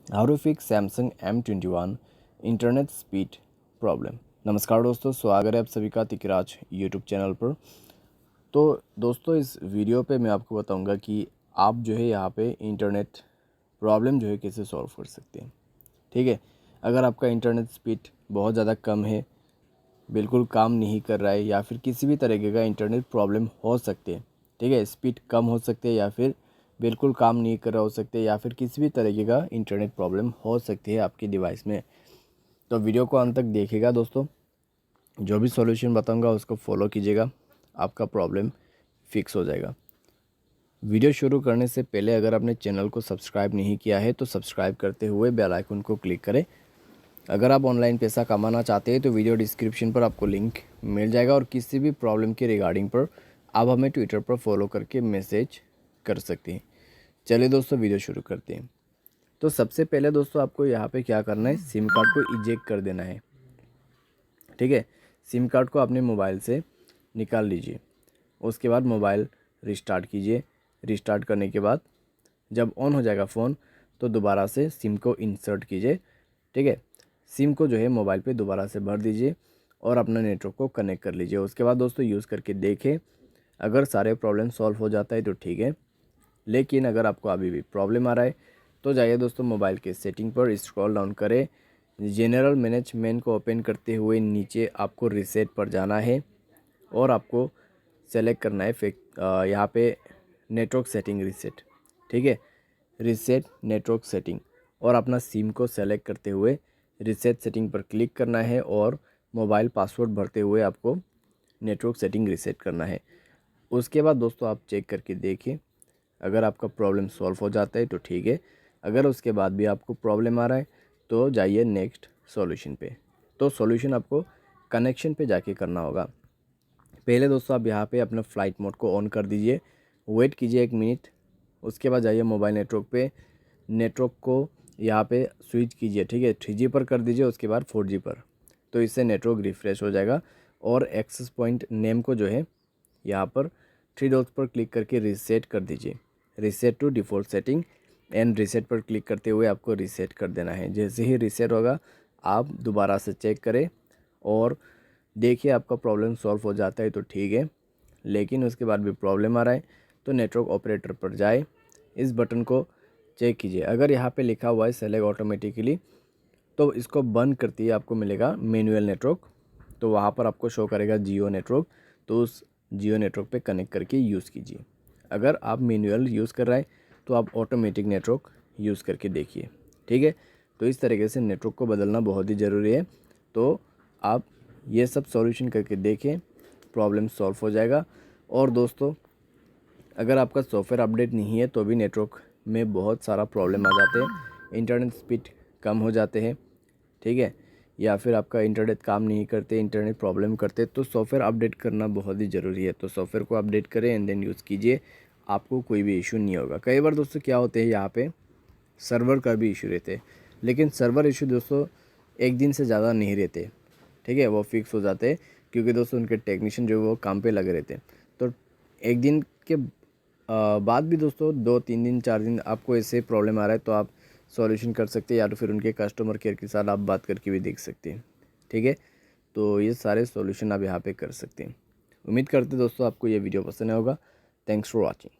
How to fix Samsung M21 internet speed problem. नमस्कार दोस्तों, स्वागत है आप सभी का तिकराज यूट्यूब चैनल पर। तो दोस्तों, इस वीडियो पे मैं आपको बताऊंगा कि आप जो है यहाँ पे इंटरनेट प्रॉब्लम जो है कैसे सॉल्व कर सकते हैं। ठीक है, अगर आपका इंटरनेट स्पीड बहुत ज़्यादा कम है, बिल्कुल काम नहीं कर रहा है, या फिर किसी भी तरीके का इंटरनेट प्रॉब्लम हो सकते हैं। ठीक है, स्पीड कम हो सकते हैं या फिर बिल्कुल काम नहीं कर रहा हो सकते, या फिर किसी भी तरीके का इंटरनेट प्रॉब्लम हो सकती है आपकी डिवाइस में। तो वीडियो को अंत तक देखिएगा दोस्तों। जो भी सॉल्यूशन बताऊंगा उसको फॉलो कीजिएगा, आपका प्रॉब्लम फिक्स हो जाएगा। वीडियो शुरू करने से पहले अगर आपने चैनल को सब्सक्राइब नहीं किया है तो सब्सक्राइब करते हुए बेल आइकन को क्लिक करें। अगर आप ऑनलाइन पैसा कमाना चाहते हैं तो वीडियो डिस्क्रिप्शन पर आपको लिंक मिल जाएगा, और किसी भी प्रॉब्लम के रिगार्डिंग पर आप हमें ट्विटर पर फॉलो करके मैसेज कर सकते हैं। चलिए दोस्तों, वीडियो शुरू करते हैं। तो सबसे पहले दोस्तों, आपको यहाँ पे क्या करना है, सिम कार्ड को इजेक्ट कर देना है। ठीक है, सिम कार्ड को अपने मोबाइल से निकाल लीजिए। उसके बाद मोबाइल रिस्टार्ट कीजिए। रिस्टार्ट करने के बाद जब ऑन हो जाएगा फ़ोन तो दोबारा से सिम को इंसर्ट कीजिए। ठीक है, सिम को जो है मोबाइल पे दोबारा से भर दीजिए और अपना नेटवर्क को कनेक्ट कर लीजिए। उसके बाद दोस्तों यूज़ करके देखें, अगर सारे प्रॉब्लम सॉल्व हो जाता है तो ठीक है, लेकिन अगर आपको अभी भी प्रॉब्लम आ रहा है तो जाइए दोस्तों मोबाइल के सेटिंग पर स्क्रॉल डाउन करें। जनरल मैनेजमेंट को ओपन करते हुए नीचे आपको रीसेट पर जाना है और आपको सेलेक्ट करना है यहाँ पे नेटवर्क सेटिंग रीसेट। ठीक है, रीसेट नेटवर्क सेटिंग, और अपना सिम को सेलेक्ट करते हुए रीसेट सेटिंग पर क्लिक करना है और मोबाइल पासवर्ड भरते हुए आपको नेटवर्क सेटिंग रीसेट करना है। उसके बाद दोस्तों आप चेक करके देखिए, अगर आपका प्रॉब्लम सॉल्व हो जाता है तो ठीक है, अगर उसके बाद भी आपको प्रॉब्लम आ रहा है तो जाइए नेक्स्ट सॉल्यूशन पे। तो सॉल्यूशन आपको कनेक्शन पे जाके करना होगा। पहले दोस्तों आप यहाँ पे अपना फ़्लाइट मोड को ऑन कर दीजिए, वेट कीजिए 1 मिनट। उसके बाद जाइए मोबाइल नेटवर्क पे, नेटवर्क को यहाँ पे स्विच कीजिए। ठीक है, 3G पर कर दीजिए, उसके बाद 4G पर। तो इससे नेटवर्क रिफ़्रेश हो जाएगा। और एक्सेस पॉइंट नेम को जो है यहाँ पर 3 डॉट्स पर क्लिक करके रीसेट कर दीजिए। Reset to default setting and reset पर क्लिक करते हुए आपको रीसेट कर देना है। जैसे ही रीसेट होगा आप दोबारा से चेक करें और देखिए आपका प्रॉब्लम सॉल्व हो जाता है तो ठीक है, लेकिन उसके बाद भी प्रॉब्लम आ रहा है तो नेटवर्क ऑपरेटर पर जाए, इस बटन को चेक कीजिए। अगर यहाँ पे लिखा हुआ है सेलेक्ट ऑटोमेटिकली, तो इसको बंद करते ही आपको मिलेगा मैनुअल नेटवर्क। तो वहाँ पर आपको शो करेगा जियो नेटवर्क, तो उस जियो नेटवर्क पे कनेक्ट करके यूज़ कीजिए। अगर आप मैनुअल यूज़ कर रहे हैं तो आप ऑटोमेटिक नेटवर्क यूज़ करके देखिए। ठीक है, तो इस तरीके से नेटवर्क को बदलना बहुत ही ज़रूरी है। तो आप ये सब सॉल्यूशन करके देखें, प्रॉब्लम सॉल्व हो जाएगा। और दोस्तों, अगर आपका सॉफ्टवेयर अपडेट नहीं है तो भी नेटवर्क में बहुत सारा प्रॉब्लम आ जाते हैं, इंटरनेट स्पीड कम हो जाते हैं। ठीक है, या फिर आपका इंटरनेट काम नहीं करते, इंटरनेट प्रॉब्लम करते, तो सॉफ्टवेयर अपडेट करना बहुत ही ज़रूरी है। तो सॉफ्टवेयर को अपडेट करें एंड देन यूज़ कीजिए, आपको कोई भी इशू नहीं होगा। कई बार दोस्तों क्या होते हैं, यहाँ पे सर्वर का भी इशू रहते हैं, लेकिन सर्वर इशू दोस्तों 1 दिन से ज़्यादा नहीं रहते। ठीक है, वो फिक्स हो जाते हैं, क्योंकि दोस्तों उनके टेक्नीशियन जो वो काम पे लगे रहते हैं। तो 1 दिन के बाद भी दोस्तों 2-3 दिन 4 दिन आपको ऐसे प्रॉब्लम आ रहा है तो आप सॉल्यूशन कर सकते हैं, या तो फिर उनके कस्टमर केयर के साथ आप बात करके भी देख सकते हैं। ठीक है, तो ये सारे सॉल्यूशन आप यहाँ पे कर सकते हैं। उम्मीद करते हैं दोस्तों आपको ये वीडियो पसंद आया होगा। Thanks for watching.